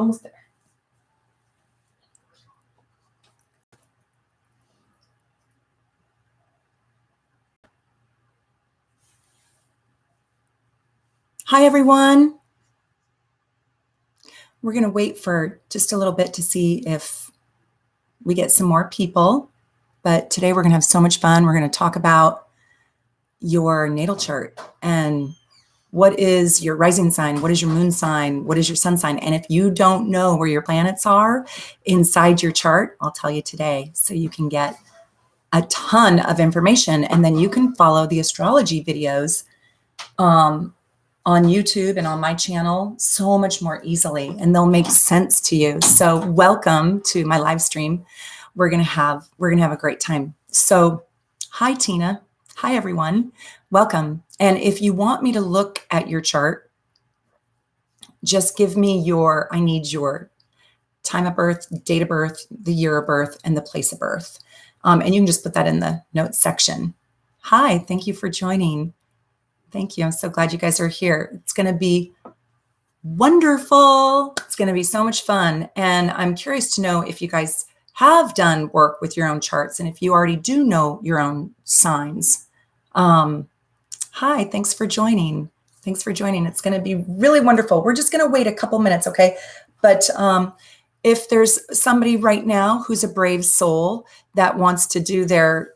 almost there. Hi, everyone. We're going to wait for just a little bit to see if we get some more people. But today we're going to have so much fun. We're going to talk about your natal chart and what is your rising sign, what is your moon sign, what is your sun sign. And if you don't know where your planets are inside your chart, I'll tell you today so you can get a ton of information. And then you can follow the astrology videos on YouTube and on my channel so much more easily, and they'll make sense to you. So welcome to my live stream. We're gonna have a great time. So hi Tina, hi everyone, welcome. And if you want me to look at your chart, just give me I need your time of birth, date of birth, the year of birth, and the place of birth. And you can just put that in the notes section. Hi, thank you for joining. Thank you. I'm so glad you guys are here. It's going to be wonderful. It's going to be so much fun. And I'm curious to know if you guys have done work with your own charts and if you already do know your own signs. Hi, thanks for joining. Thanks for joining. It's going to be really wonderful. We're just going to wait a couple minutes, okay? But if there's somebody right now who's a brave soul that wants to do their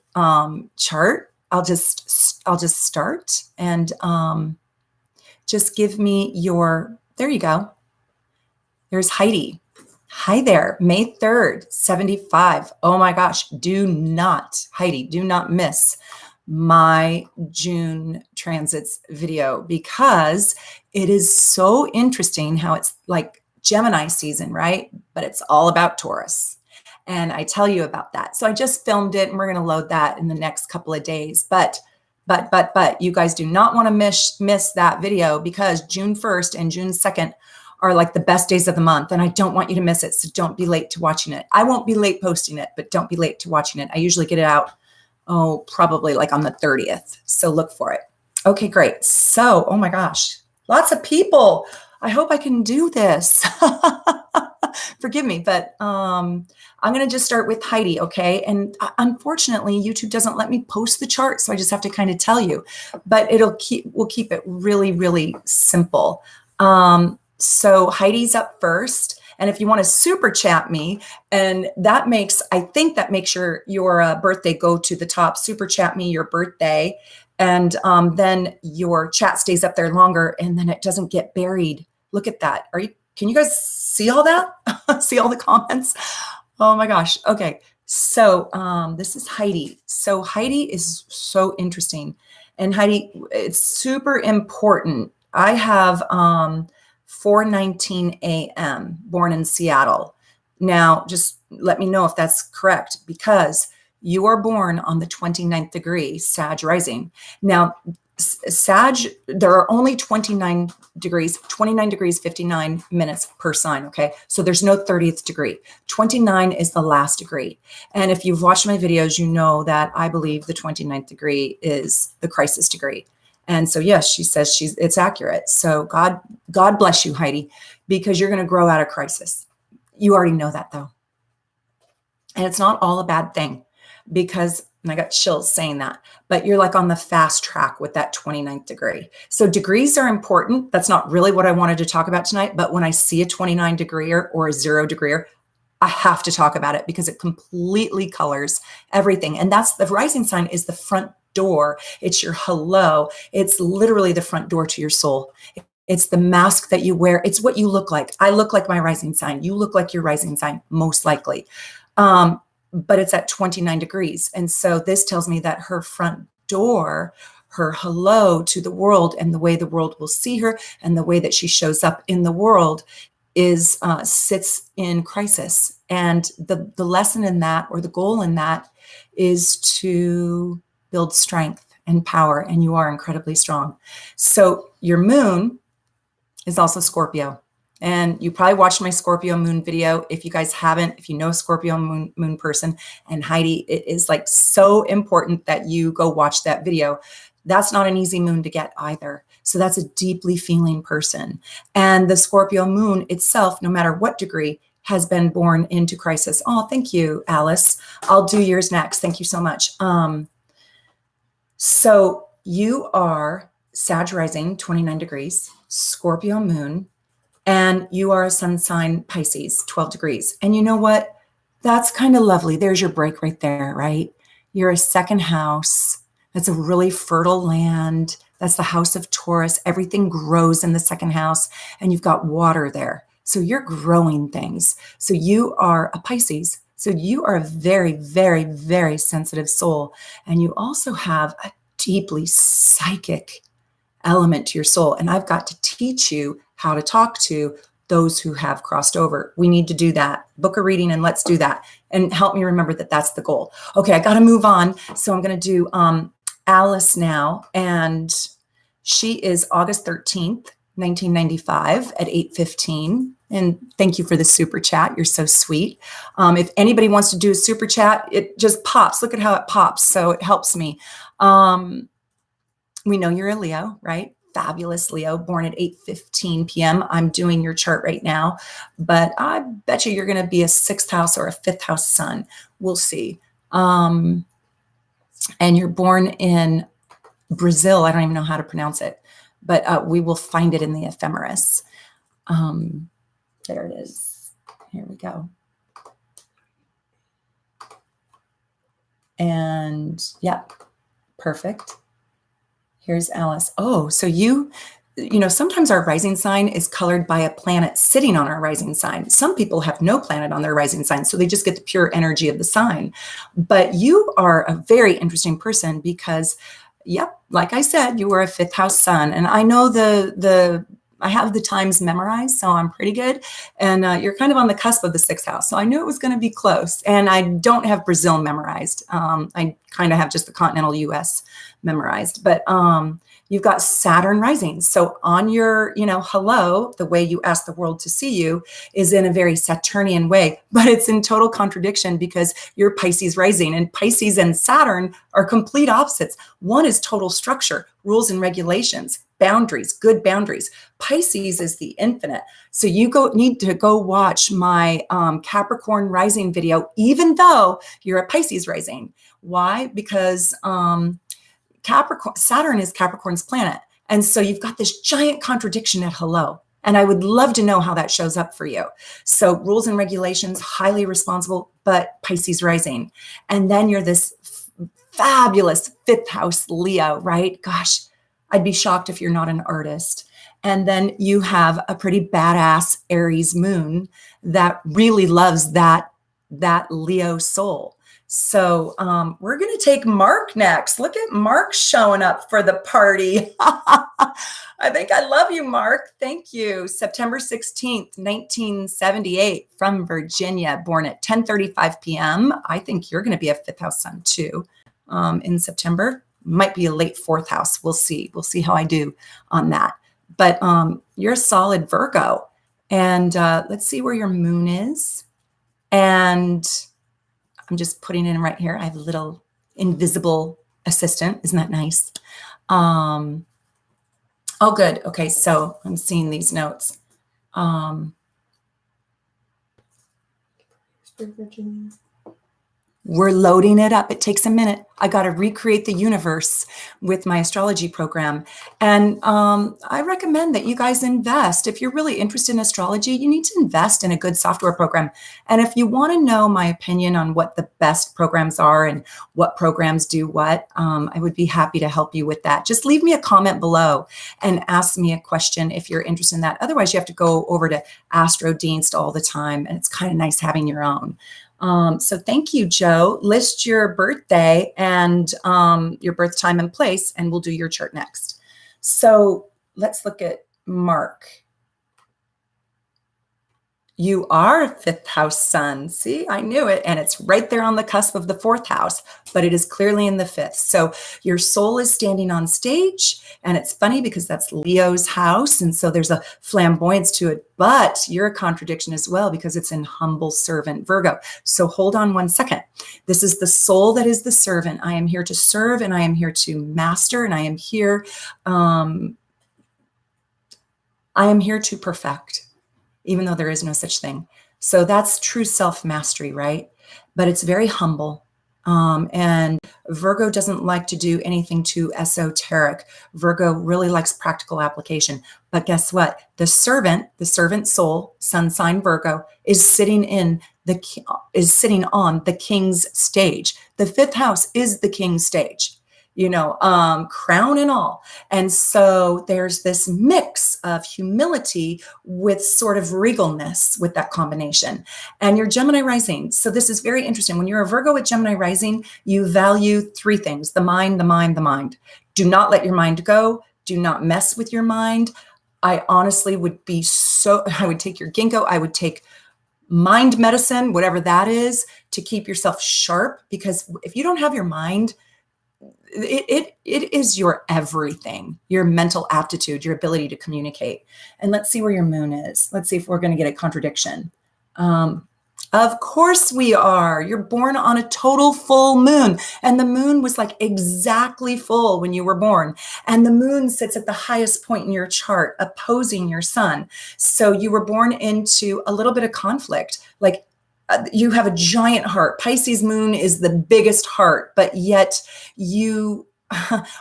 chart, I'll just start and just give me there you go. There's Heidi. Hi there, May 3rd, 75. Oh my gosh, Heidi, do not miss my June transits video because it is so interesting how it's like Gemini season, right? But it's all about Taurus. And I tell you about that. So I just filmed it and we're going to load that in the next couple of days. But you guys do not want to miss that video because June 1st and June 2nd are like the best days of the month. And I don't want you to miss it. So don't be late to watching it. I won't be late posting it, but don't be late to watching it. I usually get it out, probably like on the 30th. So look for it. Okay, great. So, oh my gosh, lots of people. I hope I can do this. Forgive me, but I'm going to just start with Heidi, okay? And unfortunately, YouTube doesn't let me post the chart, so I just have to kind of tell you. But we'll keep it really, really simple. So Heidi's up first, and if you want to super chat me, and I think that makes your birthday go to the top. Super chat me your birthday, and then your chat stays up there longer, and then it doesn't get buried. Look at that. Can you guys see all that? See all the comments? Oh my gosh. Okay. So this is Heidi. So Heidi is so interesting. And Heidi, it's super important. I have 4:19 a.m. born in Seattle. Now, just let me know if that's correct because you are born on the 29th degree, Sag Rising. Now, Sag, there are only 29 degrees, 59 minutes per sign, okay? So there's no 30th degree. 29 is the last degree. And if you've watched my videos, you know that I believe the 29th degree is the crisis degree. And so, yes, she says it's accurate. So God bless you, Heidi, because you're going to grow out of crisis. You already know that, though. And it's not all a bad thing because, and I got chills saying that, but you're like on the fast track with that 29th degree. So degrees are important. That's not really what I wanted to talk about tonight, but when I see a 29 degree or a 0 degree, I have to talk about it because it completely colors everything. And that's the rising sign is the front door. It's your hello. It's literally the front door to your soul. It's the mask that you wear. It's what you look like. I look like my rising sign. You look like your rising sign, most likely. But it's at 29 degrees. And so this tells me that her front door, her hello to the world and the way the world will see her and the way that she shows up in the world sits in crisis. And the lesson in that, or the goal in that, is to build strength and power. And you are incredibly strong. So your moon is also Scorpio. And you probably watched my Scorpio moon video. If you guys haven't, if you know Scorpio moon person, and Heidi, it is like so important that you go watch that video. That's not an easy moon to get either. So that's a deeply feeling person. And the Scorpio moon itself, no matter what degree, has been born into crisis. Oh, thank you, Alice. I'll do yours next. Thank you so much. So you are Sag rising, 29 degrees, Scorpio moon, and you are a sun sign Pisces, 12 degrees. And you know what? That's kind of lovely. There's your break right there, right? You're a second house. That's a really fertile land. That's the house of Taurus. Everything grows in the second house, and you've got water there. So you're growing things. So you are a Pisces. So you are a very, very, very sensitive soul. And you also have a deeply psychic element to your soul. And I've got to teach you how to talk to those who have crossed over. We need to do that. Book a reading and let's do that. And help me remember that that's the goal. Okay, I got to move on. So I'm going to do Alice now. And she is August 13th, 1995 at 8:15. And thank you for the super chat. You're so sweet. If anybody wants to do a super chat, it just pops. Look at how it pops. So it helps me. We know you're a Leo, right? Fabulous Leo, born at 8:15 p.m. I'm doing your chart right now, but I bet you you're going to be a sixth house or a fifth house sun. We'll see. And you're born in Brazil. I don't even know how to pronounce it, but we will find it in the ephemeris. There it is. Here we go. And yeah, perfect. Here's Alice. Oh, so you know, sometimes our rising sign is colored by a planet sitting on our rising sign. Some people have no planet on their rising sign, so they just get the pure energy of the sign. But you are a very interesting person because, yep, like I said, you were a fifth house sun. And I know I have the times memorized, so I'm pretty good. And you're kind of on the cusp of the sixth house. So I knew it was going to be close. And I don't have Brazil memorized. I kind of have just the continental US memorized. But you've got Saturn rising. So on your, hello, the way you ask the world to see you is in a very Saturnian way, but it's in total contradiction because you're Pisces rising, and Pisces and Saturn are complete opposites. One is total structure, rules and regulations, boundaries, good boundaries. Pisces is the infinite. So you need to go watch my Capricorn Rising video, even though you're a Pisces rising. Why? Because Saturn is Capricorn's planet. And so you've got this giant contradiction at hello. And I would love to know how that shows up for you. So rules and regulations, highly responsible, but Pisces rising. And then you're this fabulous fifth house Leo, right? Gosh, I'd be shocked if you're not an artist. And then you have a pretty badass Aries moon that really loves that Leo soul. So we're going to take Mark next. Look at Mark showing up for the party. I think I love you, Mark. Thank you. September 16th, 1978 from Virginia, born at 10:35 p.m. I think you're going to be a fifth house sun too in September. Might be a late fourth house. We'll see. We'll see how I do on that. But you're a solid Virgo. And let's see where your moon is. And I'm just putting it in right here. I have a little invisible assistant. Isn't that nice? Oh, good. Okay, so I'm seeing these notes. Virginia. We're loading it up. It takes a minute. I got to recreate the universe with my astrology program. And I recommend that you guys invest. If you're really interested in astrology, you need to invest in a good software program. And if you want to know my opinion on what the best programs are and what programs do what, I would be happy to help you with that. Just leave me a comment below and ask me a question if you're interested in that. Otherwise, you have to go over to Astro Dienst all the time. And it's kind of nice having your own. So thank you, Joe. List your birthday and your birth time and place, and we'll do your chart next. So let's look at Mark. You are a fifth house sun. See, I knew it. And it's right there on the cusp of the fourth house, but it is clearly in the fifth. So your soul is standing on stage. And it's funny because that's Leo's house. And so there's a flamboyance to it, but you're a contradiction as well because it's in humble servant Virgo. So hold on one second. This is the soul that is the servant. I am here to serve and I am here to master and I am here I am here to perfect, even though there is no such thing. So that's true self-mastery, right? But it's very humble. And Virgo doesn't like to do anything too esoteric. Virgo really likes practical application. But guess what? The servant soul, sun sign Virgo, is sitting on the king's stage. The fifth house is the king's stage, crown and all. And so there's this mix of humility with sort of regalness with that combination. And you're Gemini rising. So this is very interesting. When you're a Virgo with Gemini rising, you value three things: the mind, the mind, the mind. Do not let your mind go. Do not mess with your mind. I honestly I would take your ginkgo. I would take mind medicine, whatever that is, to keep yourself sharp. Because if you don't have your mind, it is your everything, your mental aptitude, your ability to communicate. And let's see where your moon is. Let's see if we're going to get a contradiction. Of course we are. You're born on a total full moon. And the moon was like exactly full when you were born. And the moon sits at the highest point in your chart, opposing your sun. So you were born into a little bit of conflict. Like, you have a giant heart. Pisces moon is the biggest heart, but yet you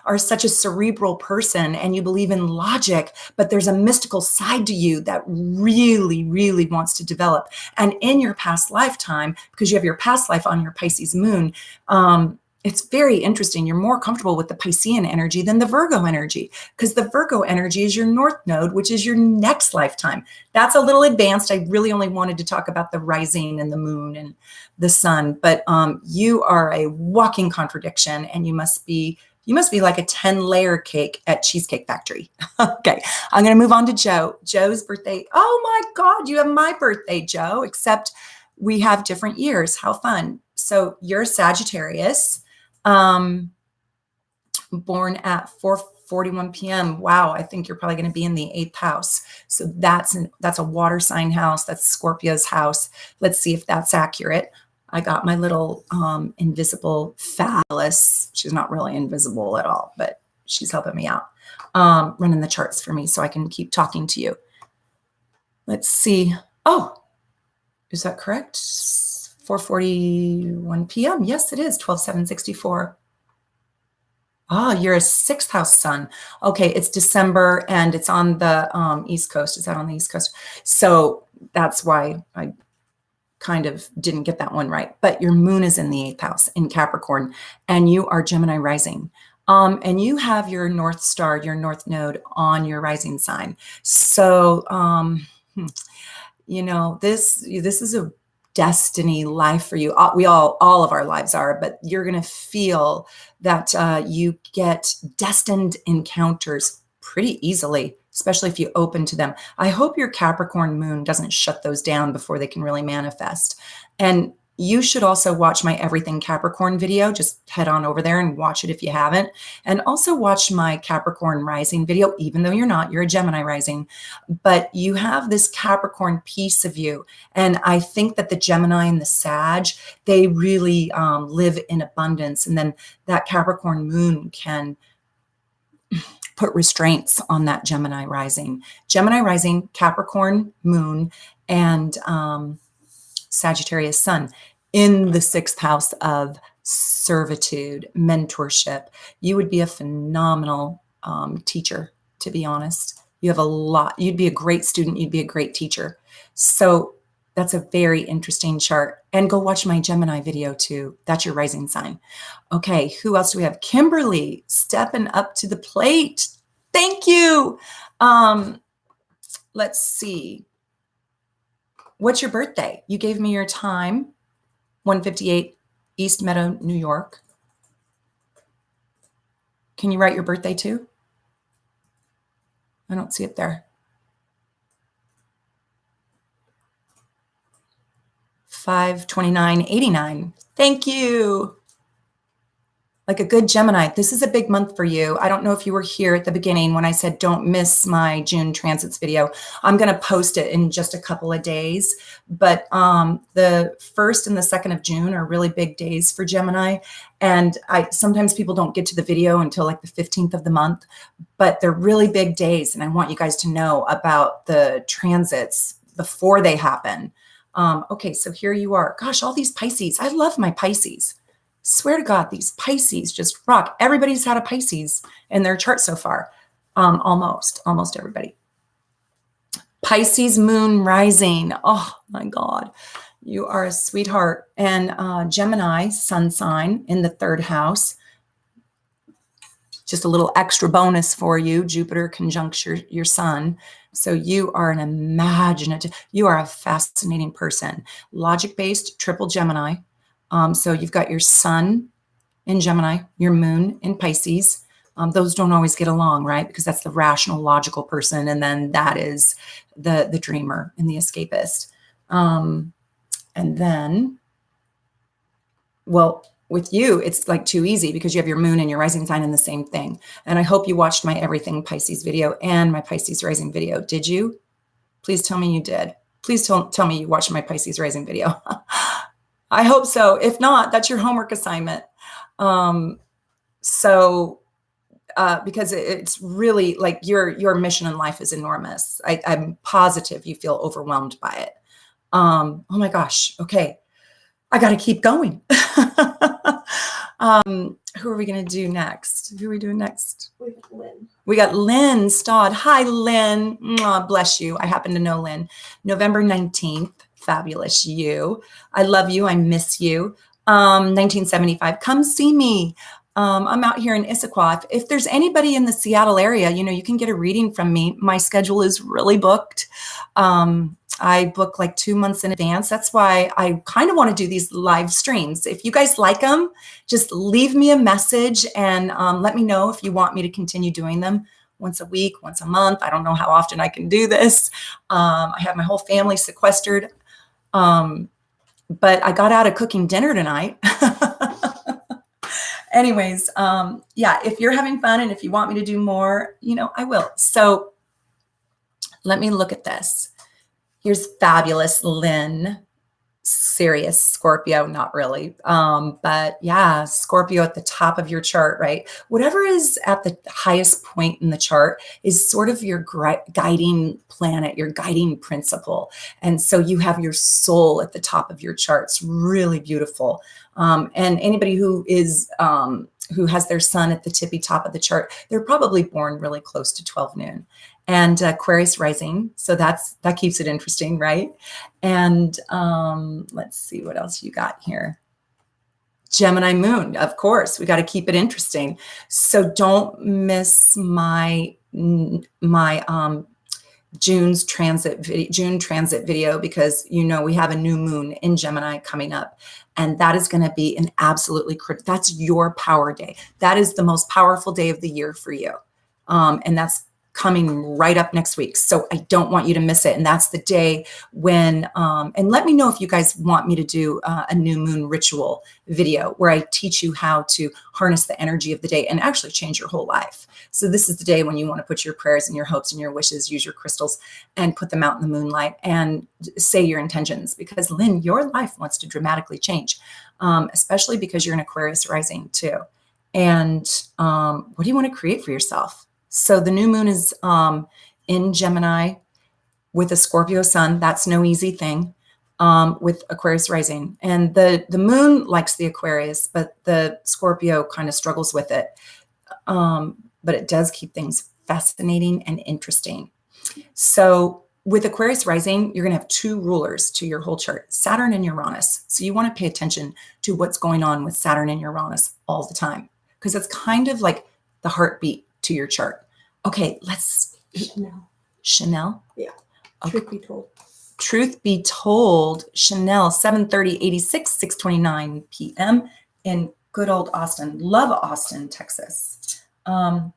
are such a cerebral person and you believe in logic, but there's a mystical side to you that really, really wants to develop. And in your past lifetime, because you have your past life on your Pisces moon, it's very interesting. You're more comfortable with the Piscean energy than the Virgo energy, because the Virgo energy is your North Node, which is your next lifetime. That's a little advanced. I really only wanted to talk about the rising and the moon and the sun, but you are a walking contradiction, and you must be like a 10-layer cake at Cheesecake Factory. Okay, I'm going to move on to Joe. Joe's birthday. Oh my God, you have my birthday, Joe, except we have different years. How fun. So you're Sagittarius. Born at 4:41 p.m. Wow, I think you're probably going to be in the 8th house. So that's a water sign house. That's Scorpio's house. Let's see if that's accurate. I got my little invisible fabulous. She's not really invisible at all, but she's helping me out, running the charts for me so I can keep talking to you. Let's see. Oh, is that correct? 4:41 p.m. Yes, it is 12/7/64. Ah, you're a 6th house sun. Okay, it's December and it's on the East Coast. Is that on the East Coast? So that's why I kind of didn't get that one right. But your moon is in the 8th house in Capricorn, and you are Gemini rising. And you have your North Star, your North Node on your rising sign. So, this is a destiny life for you. All of our lives are, but you're going to feel that you get destined encounters pretty easily, especially if you open to them. I hope your Capricorn moon doesn't shut those down before they can really manifest. And you should also watch my Everything Capricorn video. Just head on over there and watch it if you haven't. And also watch my Capricorn Rising video, even though you're a Gemini Rising. But you have this Capricorn piece of you. And I think that the Gemini and the Sag, they really live in abundance. And then that Capricorn moon can put restraints on that Gemini Rising. Gemini Rising, Capricorn moon, and Sagittarius sun in the 6th house of servitude, mentorship. You would be a phenomenal teacher, to be honest. You have a lot. You'd be a great student. You'd be a great teacher. So that's a very interesting chart. And go watch my Gemini video too. That's your rising sign. Okay, who else do we have? Kimberly, stepping up to the plate. Thank you. Let's see. What's your birthday? You gave me your time, 158 East Meadow, New York. Can you write your birthday too? I don't see it there. 5/29/89. Thank you. Like a good Gemini, this is a big month for you. I don't know if you were here at the beginning when I said don't miss my June transits video. I'm going to post it in just a couple of days. But the 1st and the 2nd of June are really big days for Gemini. And sometimes people don't get to the video until like the 15th of the month, but they're really big days. And I want you guys to know about the transits before they happen. Okay, so here you are. Gosh, all these Pisces. I love my Pisces. Swear to God, these Pisces just rock. Everybody's had a Pisces in their chart so far. Almost everybody. Pisces Moon Rising. Oh my God, you are a sweetheart. And Gemini Sun sign in the 3rd house. Just a little extra bonus for you. Jupiter conjunct your sun. So you are an imaginative, you are a fascinating person. Logic-based, triple Gemini. So you've got your sun in Gemini, your moon in Pisces. Those don't always get along, right? Because that's the rational, logical person. And then that is the dreamer and the escapist. And then, well, with you, it's like too easy because you have your moon and your rising sign in the same thing. And I hope you watched my Everything Pisces video and my Pisces Rising video. Did you? Please tell me you did. Please tell me you watched my Pisces Rising video. I hope so. If not, that's your homework assignment. Because it's really like your mission in life is enormous. I'm positive you feel overwhelmed by it. Oh my gosh. Okay. I got to keep going. Who are we going to do next? Who are we doing next? We got Lynn. We got Lynn Stodd. Hi, Lynn. Mwah, bless you. I happen to know Lynn. November 19th. Fabulous you. I love you. I miss you. 1975. Come see me. I'm out here in Issaquah. If there's anybody in the Seattle area, you can get a reading from me. My schedule is really booked. I book like 2 months in advance. That's why I kind of want to do these live streams. If you guys like them, just leave me a message and let me know if you want me to continue doing them once a week, once a month. I don't know how often I can do this. I have my whole family sequestered. But I got out of cooking dinner tonight. Anyways, yeah, if you're having fun and if you want me to do more, I will. So let me look at this. Here's fabulous Lynn. Serious Scorpio, not really. But yeah, Scorpio at the top of your chart, right? Whatever is at the highest point in the chart is sort of your guiding planet, your guiding principle. And so you have your soul at the top of your chart. It's really beautiful. And anybody who has their sun at the tippy top of the chart, they're probably born really close to 12 noon. And Aquarius Rising. So that keeps it interesting, right? And let's see what else you got here. Gemini Moon, of course. We got to keep it interesting. So don't miss my June transit video because we have a new moon in Gemini coming up. And that is going to be an absolutely critical. That's your power day. That is the most powerful day of the year for you. And that's coming right up next week. So I don't want you to miss it. And that's the day when, and let me know if you guys want me to do a new moon ritual video where I teach you how to harness the energy of the day and actually change your whole life. So this is the day when you want to put your prayers and your hopes and your wishes, use your crystals and put them out in the moonlight and say your intentions because Lynn, your life wants to dramatically change, especially because you're an Aquarius rising too. And what do you want to create for yourself? So the new moon is in Gemini with a Scorpio sun. That's no easy thing with Aquarius rising. And the moon likes the Aquarius, but the Scorpio kind of struggles with it. But it does keep things fascinating and interesting. So with Aquarius rising, you're going to have 2 rulers to your whole chart, Saturn and Uranus. So you want to pay attention to what's going on with Saturn and Uranus all the time because it's kind of like the heartbeat to your chart. Okay, let's... Chanel? Yeah. Okay. Truth be told. Truth be told, Chanel, 7:30:86, 6:29 p.m. in good old Austin. Love Austin, Texas. I'm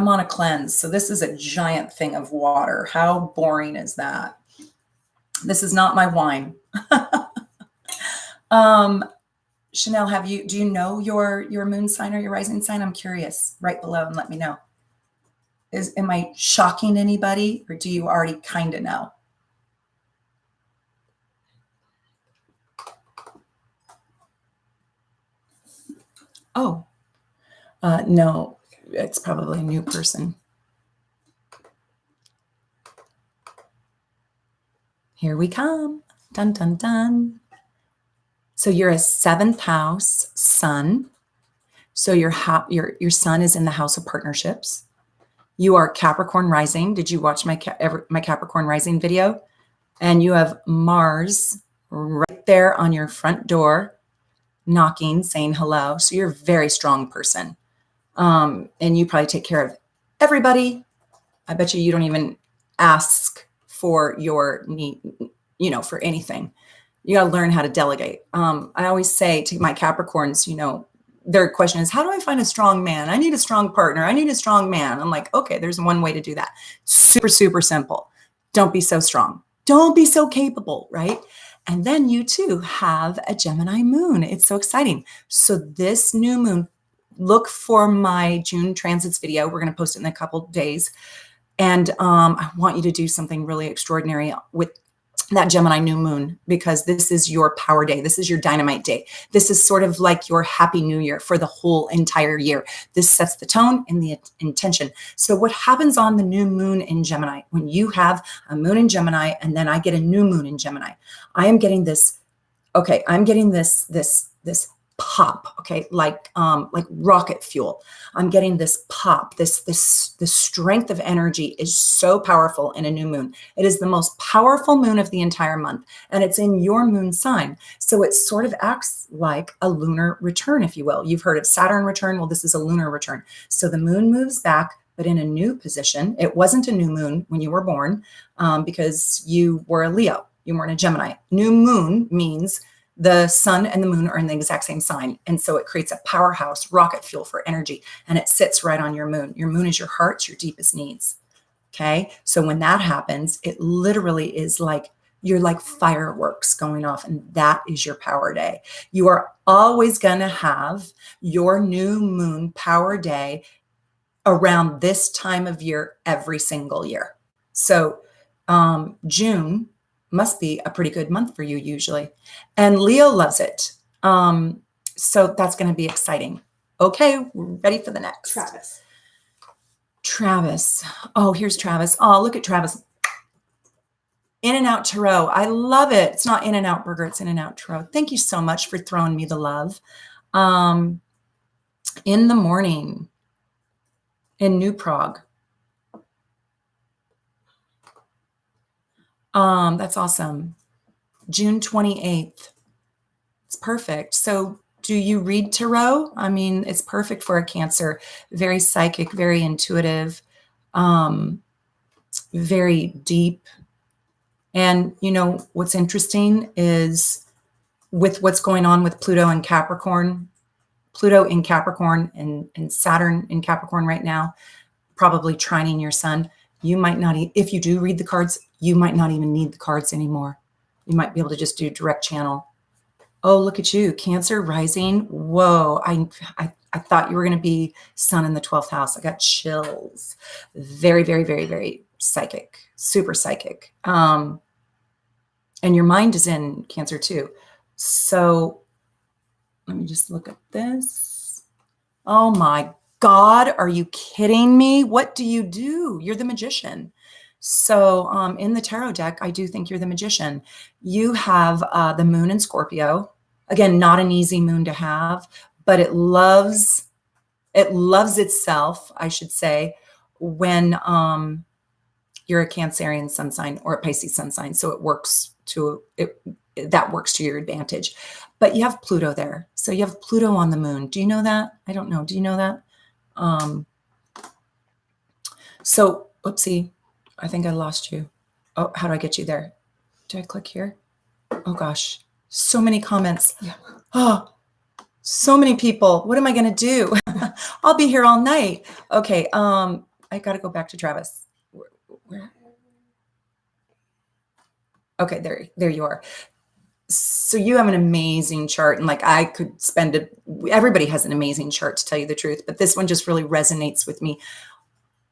on a cleanse. So this is a giant thing of water. How boring is that? This is not my wine. Chanel, do you know your moon sign or your rising sign? I'm curious. Write below and let me know. Am I shocking anybody, or do you already kind of know? Oh, no, it's probably a new person. Here we come. Dun, dun, dun. So you're a 7th house sun. So your sun is in the house of partnerships. You are Capricorn Rising. Did you watch my Capricorn Rising video? And you have Mars right there on your front door, knocking, saying hello. So you're a very strong person. And you probably take care of everybody. I bet you don't even ask for your need, for anything. You got to learn how to delegate. I always say to my Capricorns, their question is, how do I find a strong man? I need a strong partner. I need a strong man. I'm like, okay, there's one way to do that. Super, super simple. Don't be so strong. Don't be so capable, right? And then you too have a Gemini moon. It's so exciting. So this new moon, look for my June transits video. We're going to post it in a couple of days. And I want you to do something really extraordinary with that Gemini new moon, because this is your power day. This is your dynamite day. This is sort of like your happy new year for the whole entire year. This sets the tone and the intention. So what happens on the new moon in Gemini, when you have a moon in Gemini and then I get a new moon in Gemini, I am getting this, I'm getting this pop, like rocket fuel. I'm getting this pop, this strength of energy is so powerful in a new moon. It is the most powerful moon of the entire month, and it's in your moon sign. So it sort of acts like a lunar return, if you will. You've heard of Saturn return. Well, this is a lunar return. So the moon moves back, but in a new position. It wasn't a new moon when you were born, because you were a Leo. You weren't a Gemini. New moon means the sun and the moon are in the exact same sign. And so it creates a powerhouse rocket fuel for energy, and it sits right on your moon. Your moon is your heart's, your deepest needs. Okay. So when that happens, it literally is like, you're like fireworks going off, and that is your power day. You are always going to have your new moon power day around this time of year every single year. So June must be a pretty good month for you usually. And Leo loves it. So that's going to be exciting. Okay, we're ready for the next. Travis. Oh, here's Travis. Oh, look at Travis. In and Out Tarot. I love it. It's not In and Out Burger. It's In and Out Tarot. Thank you so much for throwing me the love. In the morning in New Prague. That's awesome. June 28th. It's perfect. So do you read tarot? I mean, it's perfect for a Cancer. Very psychic, very intuitive, very deep. And what's interesting is with what's going on with Pluto in Capricorn and Saturn in Capricorn right now, probably trining your sun. You might not, if you do read the cards, you might not even need the cards anymore. You might be able to just do direct channel. Oh, look at you, Cancer rising. Whoa, I thought you were going to be sun in the 12th house. I got chills. Very, very, very, very psychic, super psychic. And your mind is in Cancer too. So let me just look at this. Oh my God, are you kidding me? What do? You're the magician. So in the tarot deck, I do think you're the magician. You have the moon in Scorpio. Again, not an easy moon to have, but it loves itself, I should say, when you're a Cancerian sun sign or a Pisces sun sign. So that works to your advantage. But you have Pluto there. So you have Pluto on the moon. Do you know that? I don't know. Do you know that? So, oopsie, I think I lost you. Oh, how do I get you there? Do I click here? Oh gosh, so many comments. Yeah. Oh, so many people. What am I going to do? I'll be here all night. Okay. I got to go back to Travis. Where? Okay, there you are. So you have an amazing chart, and like I could spend it. Everybody has an amazing chart, to tell you the truth, but this one just really resonates with me.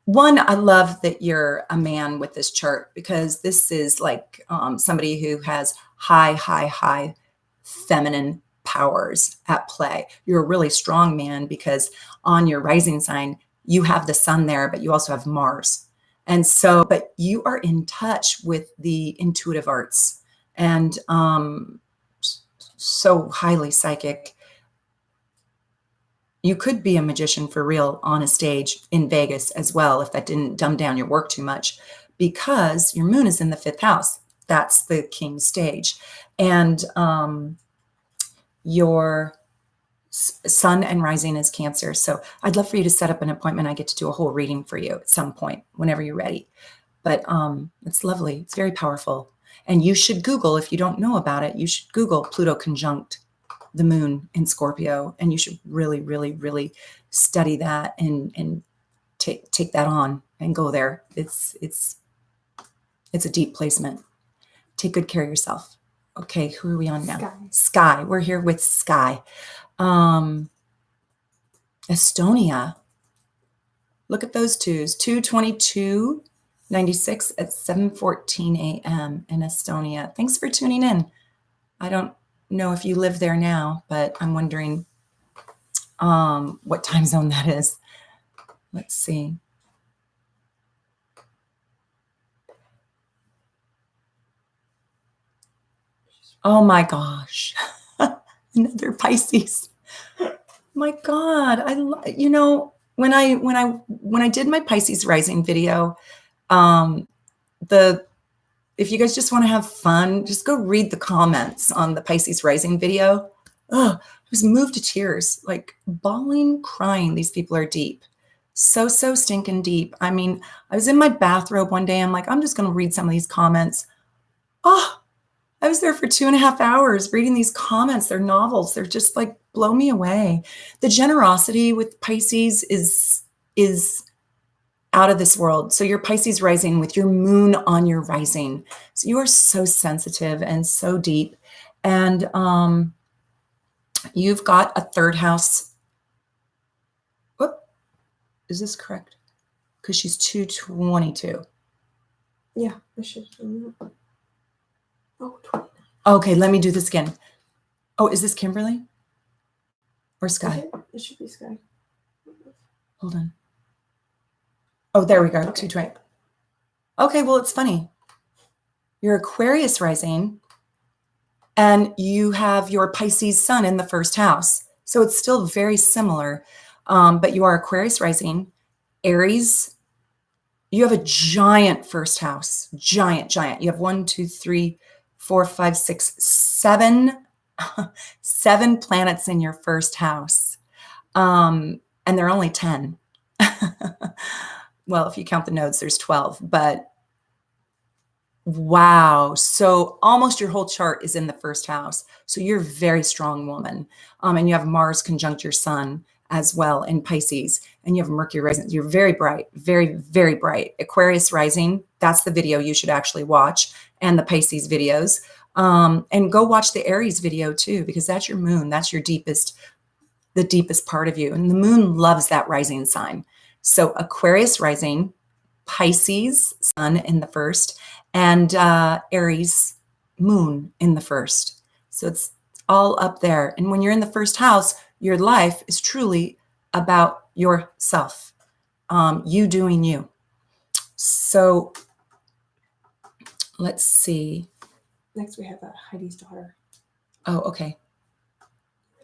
One, I love that you're a man with this chart, because this is like somebody who has high feminine powers at play. You're a really strong man because on your rising sign, you have the sun there, but you also have Mars. And so, but you are in touch with the intuitive arts and so highly psychic. You could be a magician for real on a stage in Vegas as well, if that didn't dumb down your work too much, because your moon is in the fifth house. That's the king stage. And your sun and rising is Cancer. So I'd love for you to set up an appointment. I get to do a whole reading for you at some point, whenever you're ready. But it's lovely. It's very powerful. And you should Google, if you don't know about it, you should Google Pluto conjunct the moon in Scorpio. And you should really study that and take that on and go there. It's a deep placement. Take good care of yourself. Okay, who are we on now? Sky. We're here with Sky. Estonia. Look at those twos. 2/22/96 at 7:14 a.m. in Estonia. Thanks for tuning in. I don't know if you live there now, but I'm wondering what time zone that is. Let's see. Oh my gosh. Another Pisces. My God. When I did my Pisces rising video, if you guys just want to have fun, just go read the comments on the Pisces rising video. I was moved to tears, like bawling, crying. These people are deep. So stinking deep. I mean, I was in my bathrobe one day. I'm like, I'm just going to read some of these comments. I was there for 2.5 hours reading these comments. They're novels. They're just like blow me away. The generosity with Pisces is out of this world. So your Pisces rising with your moon on your rising. So you are so sensitive and so deep. And you've got a third house. Whoop. Is this correct? Because she's 2/22. Yeah, this should be. Oh, 29. Okay, let me do this again. Oh, is this Kimberly? Or Sky? It should be Sky. Hold on. Oh, there we go. 2/20. Okay, well, it's funny. You're Aquarius rising, and you have your Pisces sun in the first house. So it's still very similar, but you are Aquarius rising, Aries. You have a giant first house, giant. You have 1, 2, 3, 4, 5, 6, 7, 7 planets in your first house. And there are only 10. Well, if you count the nodes, there's 12, but wow. So almost your whole chart is in the first house. So you're a very strong woman. And you have Mars conjunct your sun as well in Pisces, and you have Mercury rising. You're very bright, very bright. Aquarius rising, that's the video you should actually watch, and the Pisces videos. And go watch the Aries video too, because that's your moon. That's the deepest part of you. And the moon loves that rising sign. So Aquarius rising, Pisces sun in the first, and Aries moon in the first. So it's all up there. And when you're in the first house, your life is truly about yourself, you doing you. So let's see. Next, we have Heidi's daughter. Oh, okay.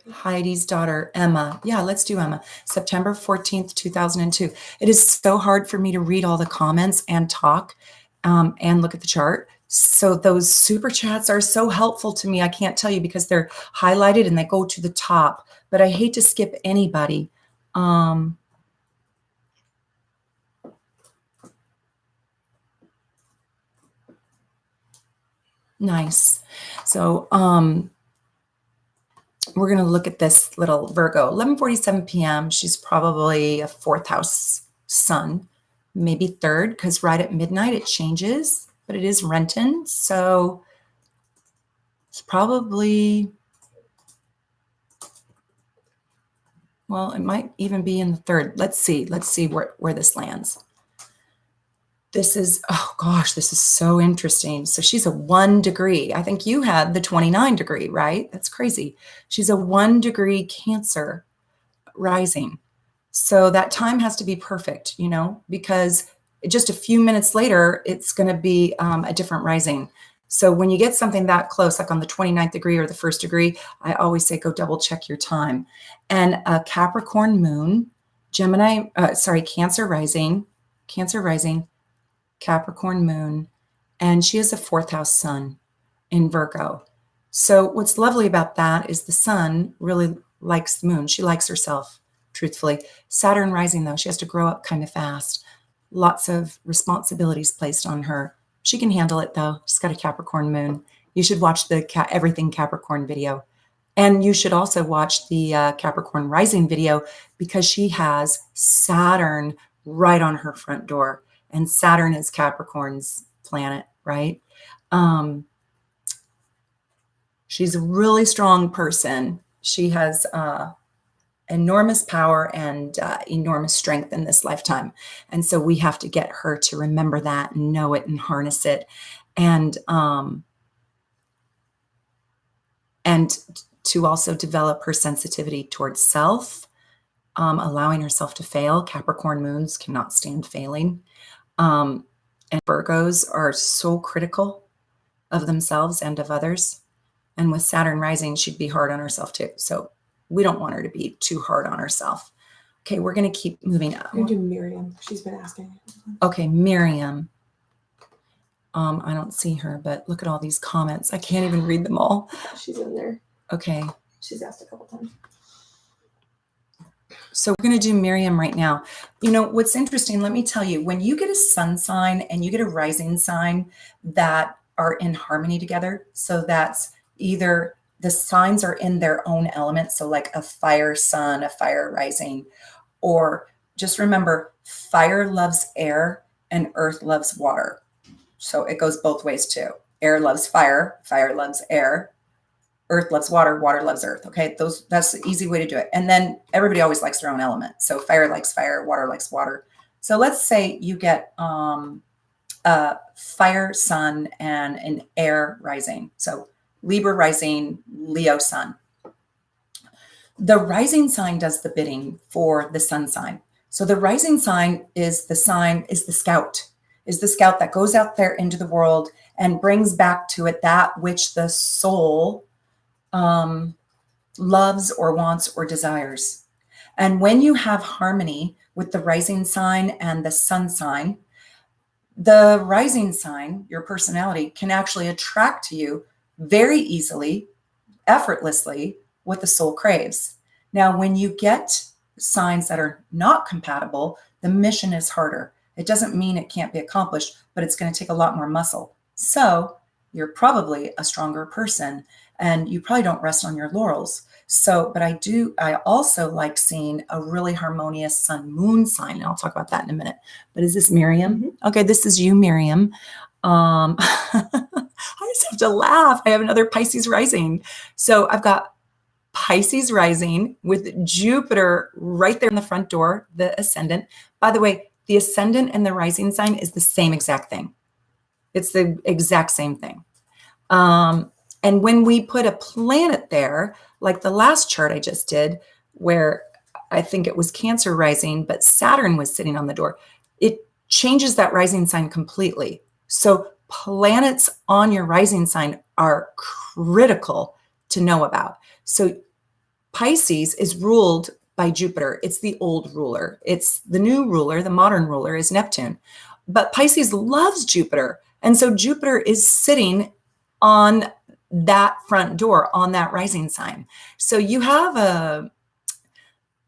Heidi's daughter, Emma. Yeah, let's do Emma. September 14th, 2002. It is so hard for me to read all the comments and talk and look at the chart. So those super chats are so helpful to me. I can't tell you, because they're highlighted and they go to the top, but I hate to skip anybody. Nice. So we're going to look at this little Virgo, 11:47 p.m. She's probably a fourth house sun, maybe third, because right at midnight it changes, but it is Renton. So It's probably, well, it might even be in the third. Let's see where this lands. This is, oh gosh, this is so interesting. So she's a 1 degree. I think you had the 29 degree, right? That's crazy. She's a 1 degree Cancer rising. So that time has to be perfect, because just a few minutes later, it's going to be a different rising. So when you get something that close, like on the 29th degree or the 1st degree, I always say go double check your time. And a Capricorn moon, Cancer rising, Capricorn moon, and she has a 4th house sun in Virgo. So what's lovely about that is the sun really likes the moon. She likes herself, truthfully. Saturn rising, though, she has to grow up kind of fast. Lots of responsibilities placed on her. She can handle it, though. She's got a Capricorn moon. You should watch the Everything Capricorn video. And you should also watch the Capricorn Rising video, because she has Saturn right on her front door. And Saturn is Capricorn's planet, right? She's a really strong person. She has enormous power and enormous strength in this lifetime. And so we have to get her to remember that and know it and harness it. And to also develop her sensitivity towards self, allowing herself to fail. Capricorn moons cannot stand failing. And Virgos are so critical of themselves and of others. And with Saturn rising, she'd be hard on herself too. So we don't want her to be too hard on herself. Okay, we're going to keep moving up. We're going to do Miriam. She's been asking. Okay, Miriam. I don't see her, but look at all these comments. I can't even read them all. She's in there. Okay. She's asked a couple times. So we're going to do Miriam right now. What's interesting, let me tell you, when you get a sun sign and you get a rising sign that are in harmony together, so that's either the signs are in their own element, so like a fire sun, a fire rising, or just remember, fire loves air and earth loves water. So it goes both ways too. Air loves fire, fire loves air, earth loves water, water loves earth. Okay, that's the easy way to do it. And then everybody always likes their own element. So fire likes fire, water likes water. So let's say you get a fire sun and an air rising. So Libra rising, Leo sun. The rising sign does the bidding for the sun sign. So the rising sign is the scout, that goes out there into the world and brings back to it that which the soul loves or wants or desires. And when you have harmony with the rising sign and the sun sign, the rising sign, your personality, can actually attract to you very easily, effortlessly, what the soul craves. Now, when you get signs that are not compatible, the mission is harder. It doesn't mean it can't be accomplished, but it's going to take a lot more muscle. So you're probably a stronger person and you probably don't rest on your laurels. So, but I also like seeing a really harmonious sun moon sign. And I'll talk about that in a minute. But is this Miriam? Mm-hmm. Okay, this is you, Miriam. I just have to laugh. I have another Pisces rising. So I've got Pisces rising with Jupiter right there in the front door, the ascendant. By the way, the ascendant and the rising sign is the same exact thing. It's the exact same thing. And when we put a planet there, like the last chart I just did, where I think it was Cancer rising, but Saturn was sitting on the door, it changes that rising sign completely. So planets on your rising sign are critical to know about. So Pisces is ruled by Jupiter. It's the old ruler. It's the new ruler. The modern ruler is Neptune. But Pisces loves Jupiter. And so Jupiter is sitting on that front door, on that rising sign. So you have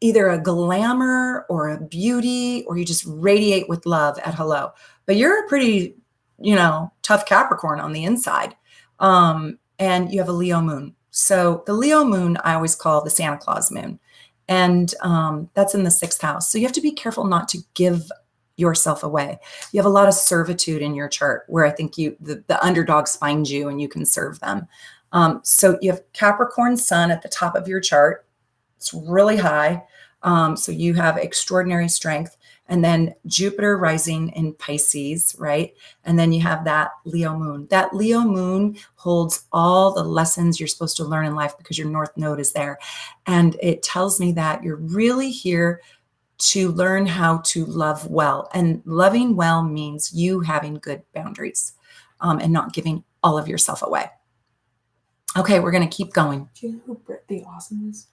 either a glamour or a beauty, or you just radiate with love at hello. But you're a pretty, tough Capricorn on the inside. And you have a Leo moon. So the Leo moon, I always call the Santa Claus moon. And that's in the 6th house. So you have to be careful not to give yourself away. You have a lot of servitude in your chart where I think the underdogs find you and you can serve them. So you have Capricorn sun at the top of your chart. It's really high. So you have extraordinary strength. And then Jupiter rising in Pisces, right? And then you have that Leo moon. That Leo moon holds all the lessons you're supposed to learn in life because your North Node is there. And it tells me that you're really here to learn how to love well. And loving well means you having good boundaries and not giving all of yourself away. Okay, we're going to keep going. Do you know who Britt the Awesome is?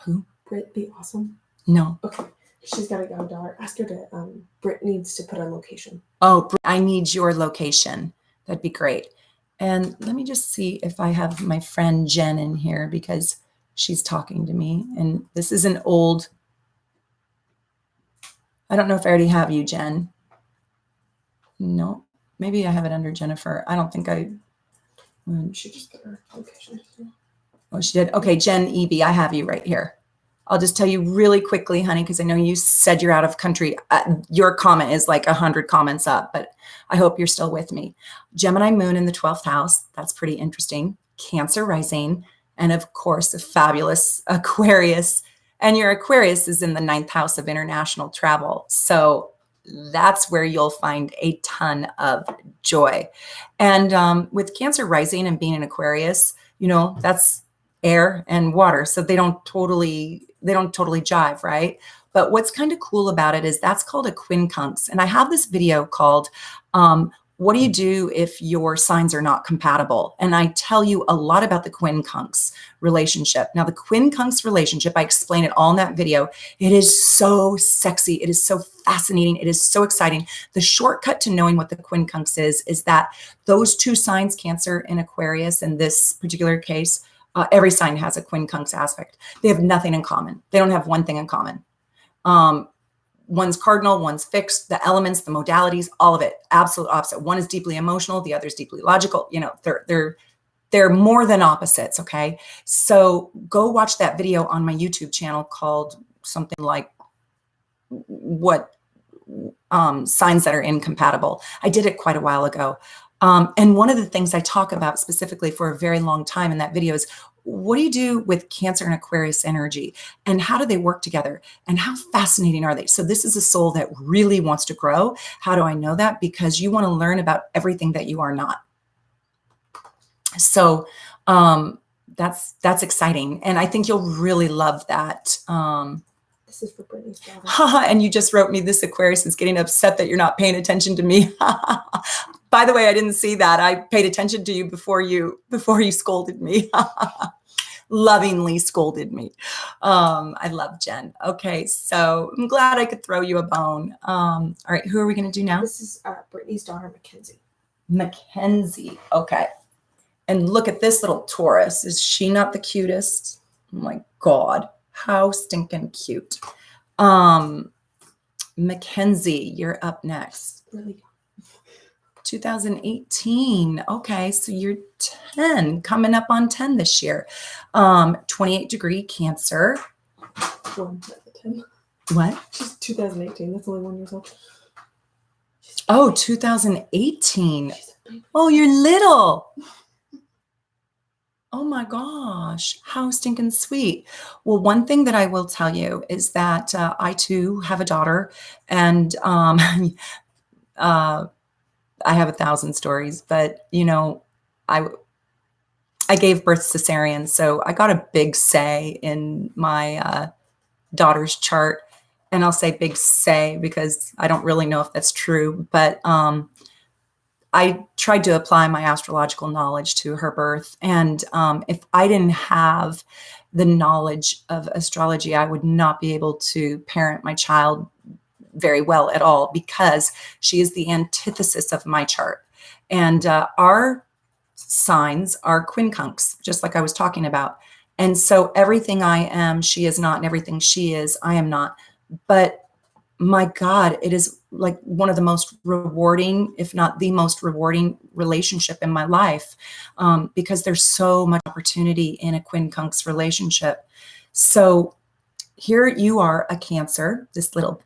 Who? Britt the Awesome? No. Okay. She's got a goddaughter. Ask her to, Britt needs to put on location. Oh, I need your location. That'd be great. And let me just see if I have my friend Jen in here because she's talking to me. And this is an old, I don't know if I already have you, Jen. No, maybe I have it under Jennifer. I don't think I. She just put her location. Oh, she did. Okay, Jen Eby, I have you right here. I'll just tell you really quickly, honey, because I know you said you're out of country. Your comment is like 100 comments up, but I hope you're still with me. Gemini Moon in the 12th house. That's pretty interesting. Cancer Rising. And of course, a fabulous Aquarius. And your Aquarius is in the 9th house of international travel. So that's where you'll find a ton of joy. And with Cancer Rising and being an Aquarius, you know, that's air and water. So they don't totally jive, right? But what's kind of cool about it is that's called a quincunx. And I have this video called, what do you do if your signs are not compatible? And I tell you a lot about the quincunx relationship. Now, the quincunx relationship, I explain it all in that video. It is so sexy. It is so fascinating. It is so exciting. The shortcut to knowing what the quincunx is that those two signs, Cancer and Aquarius, in this particular case, every sign has a quincunx aspect. They have nothing in common. They don't have one thing in common. One's cardinal, one's fixed, the elements, the modalities, all of it, absolute opposite. One is deeply emotional, the other is deeply logical. You know, they're more than opposites, okay? So go watch that video on my YouTube channel called something like what signs that are incompatible. I did it quite a while ago. And one of the things I talk about specifically for a very long time in that video is, what do you do with Cancer and Aquarius energy? And how do they work together? And how fascinating are they? So this is a soul that really wants to grow. How do I know that? Because you want to learn about everything that you are not. So that's exciting. And I think you'll really love that. This is for Brittany's daughter. And you just wrote me, this Aquarius is getting upset that you're not paying attention to me. By the way, I didn't see that. I paid attention to you before you scolded me. Lovingly scolded me. I love Jen. Okay, so I'm glad I could throw you a bone. All right, who are we going to do now? This is Brittany's daughter, Mackenzie. Mackenzie. Okay. And look at this little Taurus. Is she not the cutest? Oh my God. How stinking cute. Mackenzie, you're up next. Really young. 2018. Okay, so you're 10, coming up on 10 this year. 28-degree Cancer. One, not the 10. What? She's 2018. That's only 1 year old. Oh, 2018. Oh, you're little. Oh my gosh, how stinking sweet. Well, one thing that I will tell you is that I too have a daughter, and I have 1,000 stories, but you know, I gave birth cesarean, so I got a big say in my daughter's chart. And I'll say big say because I don't really know if that's true, but I tried to apply my astrological knowledge to her birth. And if I didn't have the knowledge of astrology, I would not be able to parent my child very well at all, because she is the antithesis of my chart. And our signs are quincunx, just like I was talking about. And so everything I am, she is not, and everything she is, I am not. But my God, it is like one of the most rewarding, if not the most rewarding relationship in my life, because there's so much opportunity in a quincunx relationship. So here you are, a Cancer, this little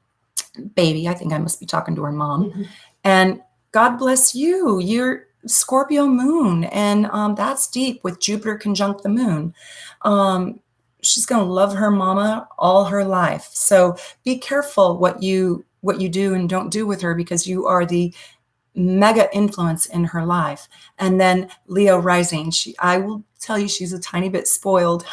baby. I think I must be talking to her mom. Mm-hmm. And God bless you. You're Scorpio moon, and that's deep with Jupiter conjunct the moon. She's going to love her mama all her life. So be careful what you do and don't do with her, because you are the mega influence in her life. And then Leo rising, I will tell you, she's a tiny bit spoiled.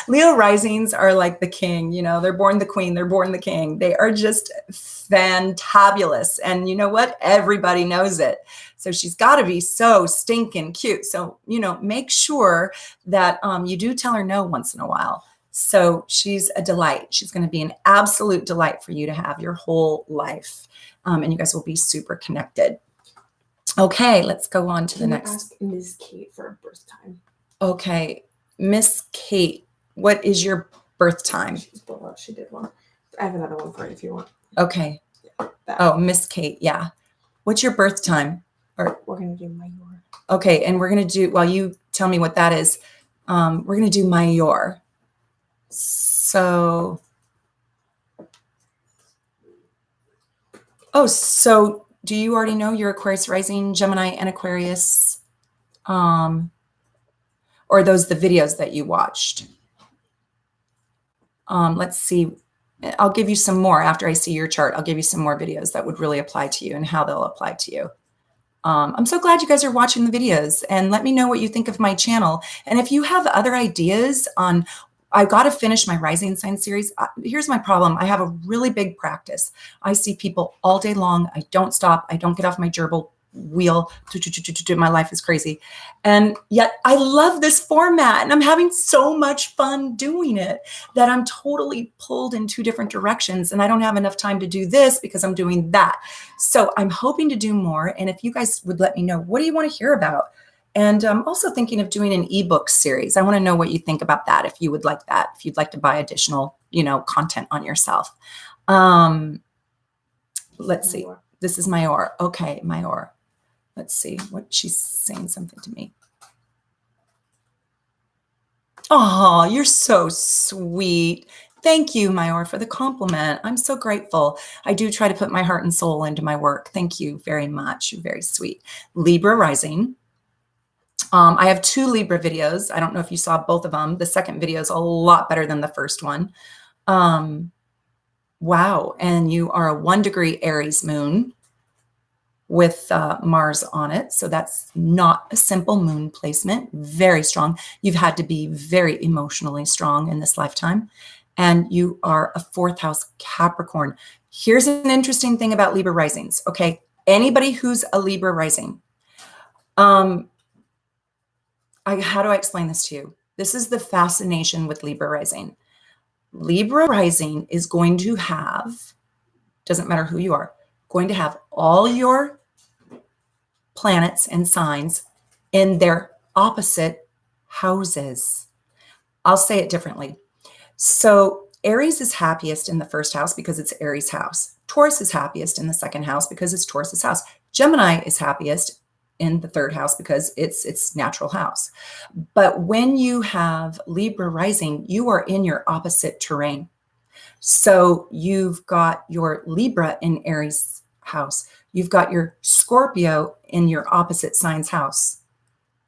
Leo risings are like the king, they're born the queen, they're born the king. They are just fantabulous. And you know what? Everybody knows it. So she's got to be so stinking cute. So, make sure that you do tell her no once in a while. So she's a delight. She's going to be an absolute delight for you to have your whole life. And you guys will be super connected. Okay, let's go on to the next. Ask Ms. Kate for a birth time. Okay, Miss Kate, what is your birth time? She did one. I have another one for you if you want. Okay. Yeah, Miss Kate, yeah. What's your birth time? We're going to do Major. Okay, and we're going to do, while you tell me what that is, we're going to do Major. So, so do you already know your Aquarius Rising, Gemini, and Aquarius? Or are those the videos that you watched? Let's see. I'll give you some more after I see your chart. I'll give you some more videos that would really apply to you and how they'll apply to you. I'm so glad you guys are watching the videos, and let me know what you think of my channel. And if you have other ideas on, I've got to finish my rising sign series. Here's my problem. I have a really big practice. I see people all day long. I don't stop. I don't get off my gerbil wheel. My life is crazy. And yet I love this format, and I'm having so much fun doing it that I'm totally pulled in two different directions, and I don't have enough time to do this because I'm doing that. So I'm hoping to do more. And if you guys would let me know, what do you want to hear about? And I'm also thinking of doing an ebook series. I want to know what you think about that. If you would like that, if you'd like to buy additional, content on yourself. Let's see. This is Major. Okay, Major. Let's see what she's saying something to me. Oh, you're so sweet. Thank you, Major, for the compliment. I'm so grateful. I do try to put my heart and soul into my work. Thank you very much. You're very sweet. Libra rising. I have 2 Libra videos. I don't know if you saw both of them. The second video is a lot better than the first one. Wow. And you are a 1-degree Aries moon with Mars on it. So that's not a simple moon placement. Very strong. You've had to be very emotionally strong in this lifetime. And you are a 4th house Capricorn. Here's an interesting thing about Libra risings. Okay. Anybody who's a Libra rising, how do I explain this to you? This is the fascination with Libra rising. Libra rising is going to have, doesn't matter who you are, going to have all your planets and signs in their opposite houses. I'll say it differently. So Aries is happiest in the 1st house because it's Aries' house. Taurus is happiest in the 2nd house because it's Taurus's house. Gemini is happiest in the 3rd house because it's its natural house. But when you have Libra rising, you are in your opposite terrain. So you've got your Libra in Aries' house. You've got your Scorpio in your opposite sign's house,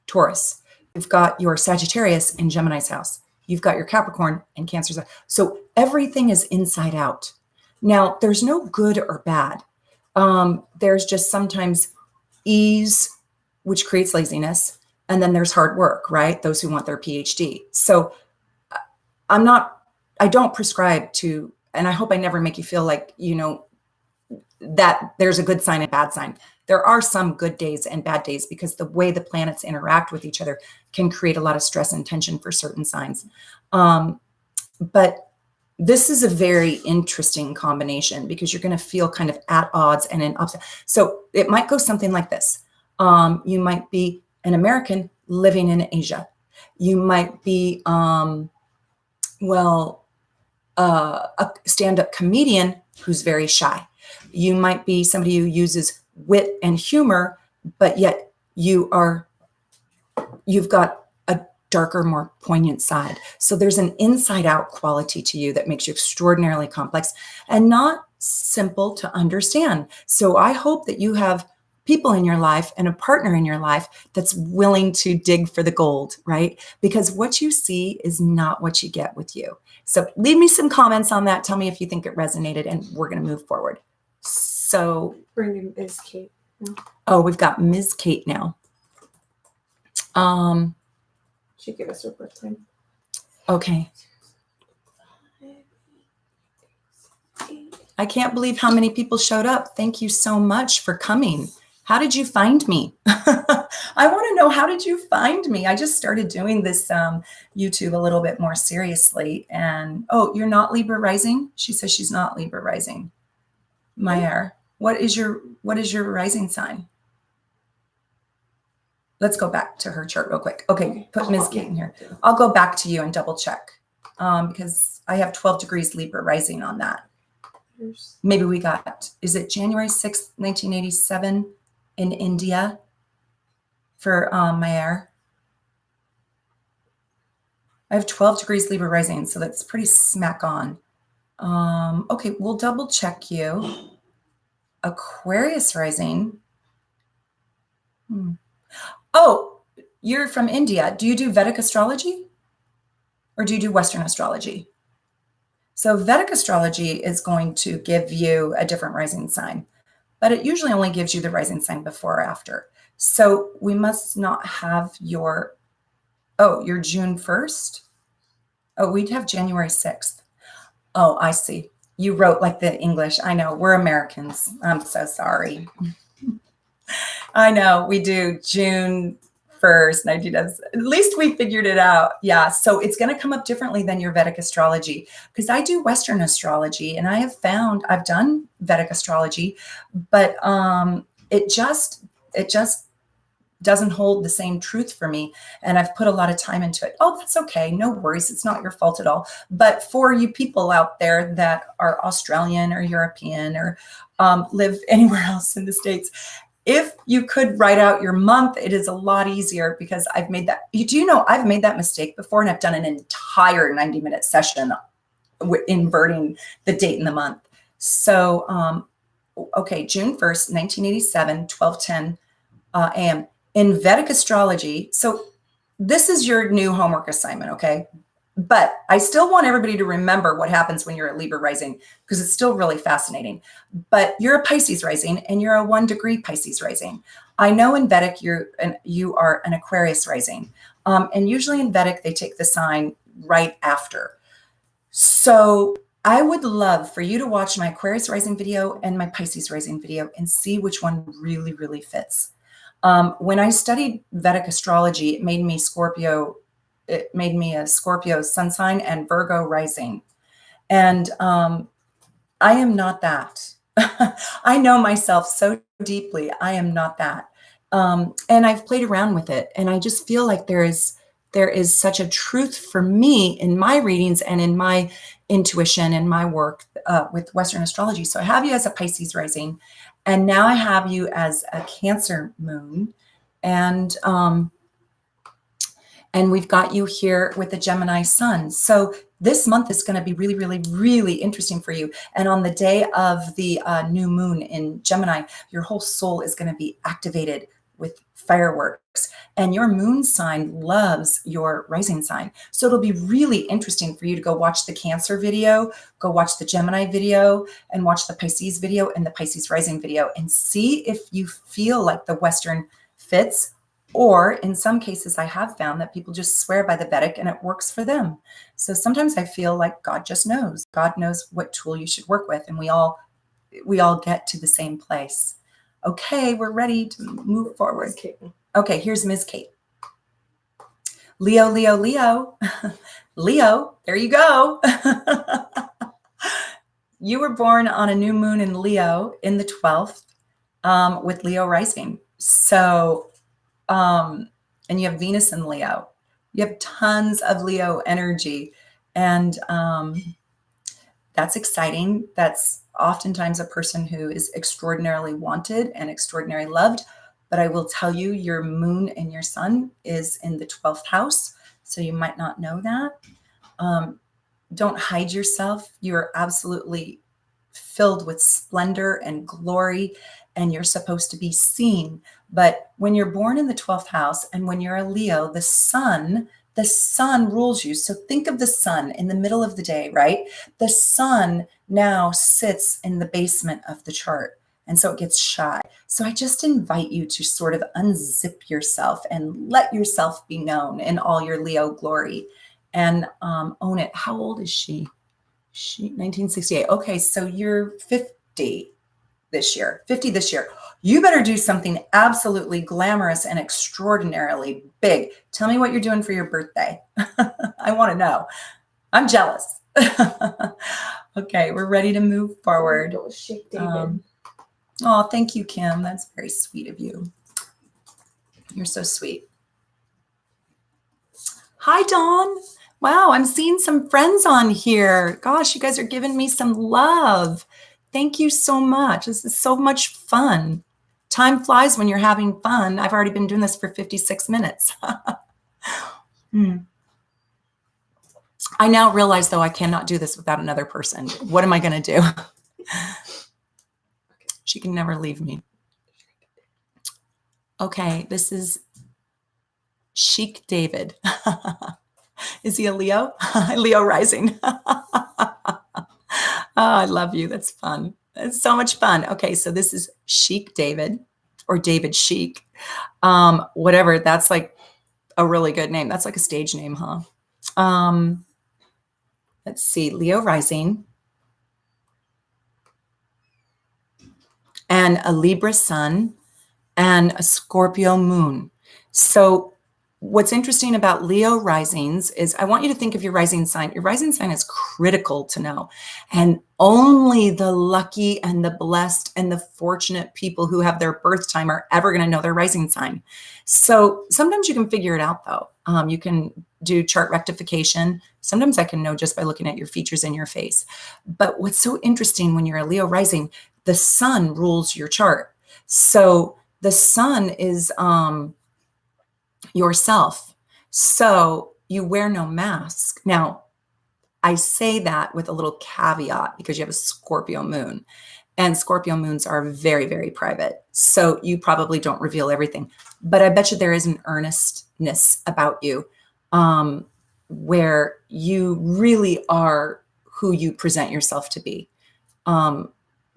Taurus. You've got your Sagittarius in Gemini's house. You've got your Capricorn and Cancer's house. So everything is inside out. Now, there's no good or bad. There's just sometimes ease, which creates laziness. And then there's hard work, right? Those who want their PhD. So I don't prescribe to, and I hope I never make you feel like, that there's a good sign and bad sign. There are some good days and bad days because the way the planets interact with each other can create a lot of stress and tension for certain signs. But this is a very interesting combination because you're going to feel kind of at odds and in opposite. So it might go something like this. You might be an American living in Asia. You might be, a stand-up comedian who's very shy. You might be somebody who uses wit and humor, but yet you've got a darker, more poignant side. So there's an inside-out quality to you that makes you extraordinarily complex and not simple to understand. So I hope that you have people in your life and a partner in your life that's willing to dig for the gold, right? Because what you see is not what you get with you. So leave me some comments on that. Tell me if you think it resonated, and we're going to move forward. So her name is Kate. Oh, we've got Ms. Kate now. She gave us her birth time. Okay. I can't believe how many people showed up. Thank you so much for coming. How did you find me? I want to know, how did you find me? I just started doing this YouTube a little bit more seriously. And oh, you're not Libra rising? She says she's not Libra rising. Maya, what is your rising sign? Let's go back to her chart real quick. Okay, put Ms. Kate in here. I'll go back to you and double check because I have 12 degrees Libra rising on that. Maybe we got, is it January 6th, 1987 in India for Maya? I have 12 degrees Libra rising, so that's pretty smack on. Okay, we'll double check you. Aquarius rising. Oh, you're from India. Do you do Vedic astrology? Or do you do Western astrology? So Vedic astrology is going to give you a different rising sign, but it usually only gives you the rising sign before or after. So we must not have your, oh, you're June 1st? Oh, we'd have January 6th. Oh, I see. You wrote like the English. I know, we're Americans. I'm so sorry. I know, we do June 1st, 1990s. At least we figured it out. Yeah. So it's going to come up differently than your Vedic astrology, because I do Western astrology, and I have found I've done Vedic astrology, but it just doesn't hold the same truth for me. And I've put a lot of time into it. Oh, that's okay. No worries. It's not your fault at all. But for you people out there that are Australian or European or live anywhere else in the States, if you could write out your month, it is a lot easier, because I've made that. You do know I've made that mistake before, and I've done an entire 90-minute session inverting the date and the month. So, okay, June 1st, 1987, 12:10 a.m. in Vedic astrology. So this is your new homework assignment, okay? But I still want everybody to remember what happens when you're a Libra rising, because it's still really fascinating. But you're a Pisces rising, and you're a 1 degree Pisces rising. I know in Vedic you are an Aquarius rising. And usually in Vedic, they take the sign right after. So I would love for you to watch my Aquarius rising video and my Pisces rising video and see which one really, really fits. When I studied Vedic astrology, it made me Scorpio. It made me a Scorpio sun sign and Virgo rising. And I am not that. I know myself so deeply. I am not that. And I've played around with it. And I just feel like there is such a truth for me in my readings and in my intuition and my work with Western astrology. So I have you as a Pisces rising, and now I have you as a Cancer moon. And we've got you here with the Gemini sun. So this month is going to be really, really, really interesting for you. And on the day of the new moon in Gemini, your whole soul is going to be activated with fireworks. And your moon sign loves your rising sign. So it'll be really interesting for you to go watch the Cancer video, go watch the Gemini video, and watch the Pisces video and the Pisces rising video, and see if you feel like the Western fits. Or in some cases, I have found that people just swear by the Vedic and it works for them. So sometimes I feel like God just knows. God knows what tool you should work with, and we all get to the same place. Okay, we're ready to move forward. Okay, here's Ms. Kate. Leo, Leo, Leo. Leo, there you go. You were born on a new moon in Leo in the 12th with Leo rising. So and you have Venus in Leo. You have tons of Leo energy, and that's exciting. That's oftentimes a person who is extraordinarily wanted and extraordinarily loved. But I will tell you, your moon and your sun is in the 12th house, so you might not know that. Don't hide yourself. You're absolutely filled with splendor and glory and you're supposed to be seen. But when you're born in the 12th house and when you're a Leo, the sun rules you. So think of the sun in the middle of the day, right? The sun now sits in the basement of the chart. And so it gets shy. So I just invite you to sort of unzip yourself and let yourself be known in all your Leo glory and own it. How old is she? 1968. Okay, so you're 50 this year. 50 this year. You better do something absolutely glamorous and extraordinarily big. Tell me what you're doing for your birthday. I want to know. I'm jealous. Okay, we're ready to move forward. Go with Shake David. Oh, thank you, Kim. That's very sweet of you. You're so sweet. Hi, Dawn. Wow, I'm seeing some friends on here. Gosh, you guys are giving me some love. Thank you so much. This is so much fun. Time flies when you're having fun. I've already been doing this for 56 minutes. I now realize, though, I cannot do this without another person. What am I going to do? She can never leave me. Okay, this is Chic David. Is he a Leo? Leo Rising. Oh, I love you. That's fun. It's so much fun. Okay, so this is Chic David or David Chic. Whatever. That's like a really good name. That's like a stage name, huh? Let's see. Leo Rising and a Libra Sun and a Scorpio Moon. So what's interesting about Leo risings is I want you to think of your rising sign. Your rising sign is critical to know. And only the lucky and the blessed and the fortunate people who have their birth time are ever going to know their rising sign. So sometimes you can figure it out, though. You can do chart rectification. Sometimes I can know just by looking at your features in your face. But what's so interesting when you're a Leo rising, the sun rules your chart. So the sun is yourself. So you wear no mask. Now, I say that with a little caveat because you have a Scorpio moon, and Scorpio moons are very, very private. So you probably don't reveal everything, but I bet you there is an earnestness about you where you really are who you present yourself to be.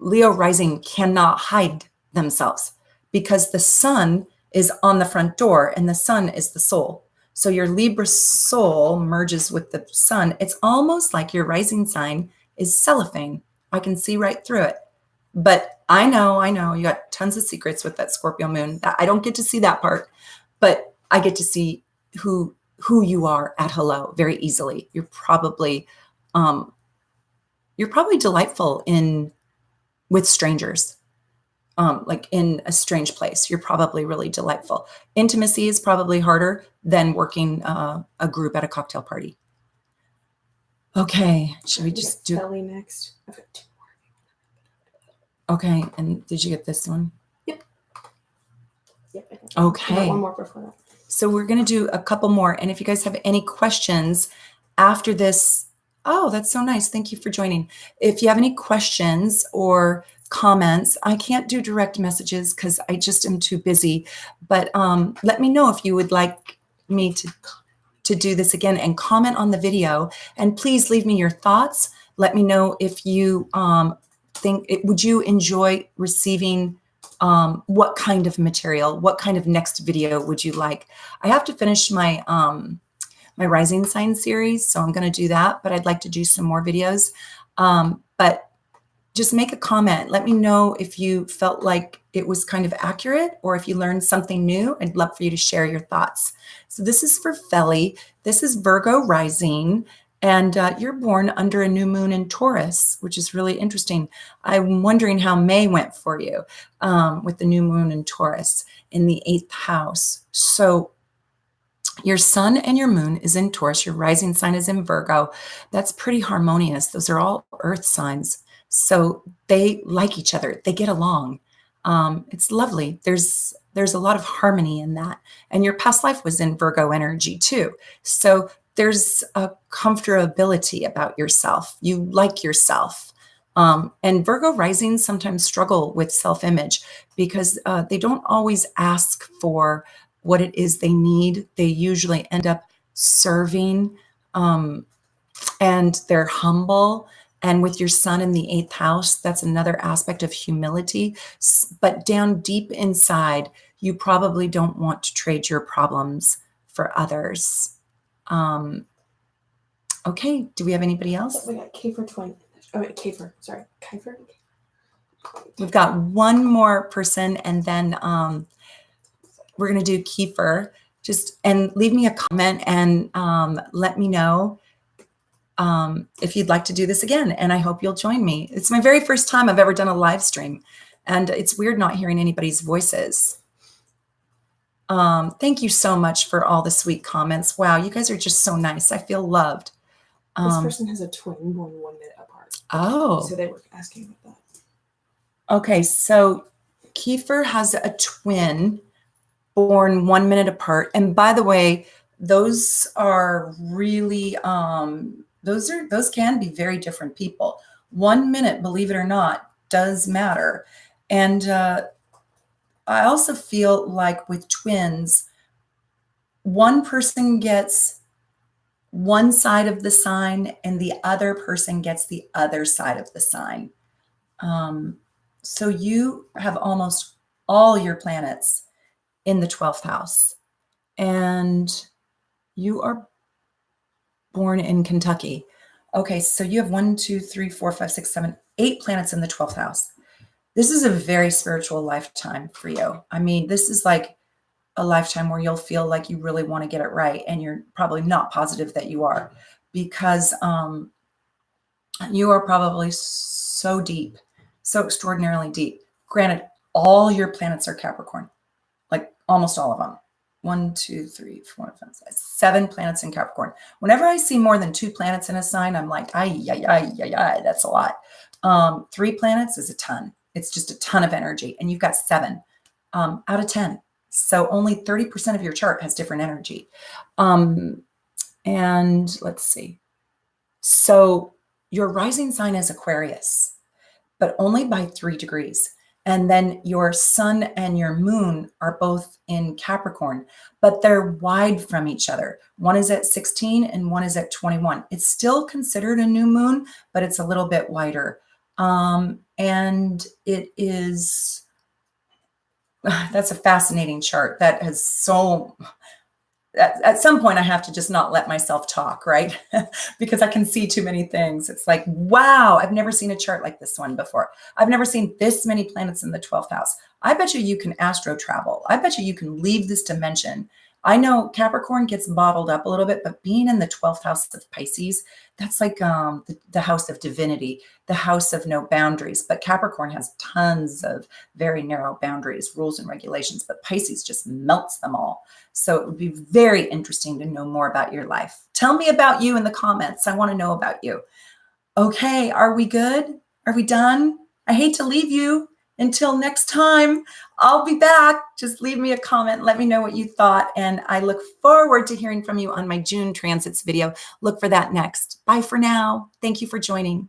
Leo rising cannot hide themselves because the sun is on the front door and the sun is the soul. So your Libra soul merges with the sun. It's almost like your rising sign is cellophane. I can see right through it. But I know you got tons of secrets with that Scorpio moon. I don't get to see that part, but I get to see who you are at hello very easily. You're probably delightful with strangers. Like in a strange place, you're probably really delightful. Intimacy is probably harder than working a group at a cocktail party. Okay, should we just do Belly next? I've got 2 more. Okay, and did you get this one? Yep. I got Okay. I got one more before that. So we're going to do a couple more, and if you guys have any questions after this, oh, that's so nice. Thank you for joining. If you have any questions or comments, I can't do direct messages because I just am too busy, but let me know if you would like me to do this again and comment on the video, and please leave me your thoughts. Let me know if you would you enjoy receiving what kind of material, what kind of next video would you like? I have to finish my my rising sign series, so I'm going to do that, but I'd like to do some more videos. But just make a comment. Let me know if you felt like it was kind of accurate or if you learned something new. I'd love for you to share your thoughts. So this is for Feli. This is Virgo Rising, and you're born under a new moon in Taurus, which is really interesting. I'm wondering how May went for you with the new moon in Taurus in the 8th house. So your sun and your moon is in Taurus. Your rising sign is in Virgo. That's pretty harmonious. Those are all earth signs. So they like each other. They get along. It's lovely. There's a lot of harmony in that. And your past life was in Virgo energy too. So there's a comfortability about yourself. You like yourself. And Virgo rising sometimes struggle with self-image because they don't always ask for what it is they need. They usually end up serving, and they're humble. And with your sun in the eighth house, that's another aspect of humility. But down deep inside, you probably don't want to trade your problems for others. Okay, do we have anybody else? We got Kiefer 20. Oh, wait, Kiefer. Sorry. Kiefer? We've got one more person, and then we're going to do Kiefer. And leave me a comment and let me know if you'd like to do this again. And I hope you'll join me. It's my very first time I've ever done a live stream, and it's weird not hearing anybody's voices. Thank you so much for all the sweet comments. Wow, you guys are just so nice. I feel loved. This person has a twin born 1 minute apart. Oh. So they were asking about that. Okay, so Kiefer has a twin born 1 minute apart. And by the way, those are really, those can be very different people. 1 minute, believe it or not, does matter. And I also feel like with twins, one person gets one side of the sign and the other person gets the other side of the sign. So you have almost all your planets in the 12th house, and you are born in Kentucky. Okay, so you have 1, 2, 3, 4, 5, 6, 7, 8 planets in the 12th house. This is a very spiritual lifetime for you. I mean, this is like a lifetime where you'll feel like you really want to get it right, and you're probably not positive that you are, because you are probably so deep, so extraordinarily deep. Granted, all your planets are Capricorn, like almost all of them. 1, 2, 3, 4, 5, 6, 7 planets in Capricorn. Whenever I see more than 2 planets in a sign, I'm like, that's a lot. 3 planets is a ton. It's just a ton of energy, and you've got 7 out of 10. So only 30% of your chart has different energy. And let's see. So your rising sign is Aquarius, but only by 3 degrees. And then your sun and your moon are both in Capricorn, but they're wide from each other. One is at 16 and one is at 21. It's still considered a new moon, but it's a little bit wider. And it is, that's a fascinating chart that has so, at some point I have to just not let myself talk, right? Because I can see too many things. It's like, wow, I've never seen a chart like this one before. I've never seen this many planets in the 12th house. I bet you can astro travel. I bet you can leave this dimension. I know Capricorn gets bottled up a little bit, but being in the 12th house of Pisces, that's like the house of divinity, the house of no boundaries. But Capricorn has tons of very narrow boundaries, rules and regulations, but Pisces just melts them all. So it would be very interesting to know more about your life. Tell me about you in the comments. I want to know about you. Okay, are we good? Are we done? I hate to leave you. Until next time, I'll be back. Just leave me a comment. Let me know what you thought. And I look forward to hearing from you on my June transits video. Look for that next. Bye for now. Thank you for joining.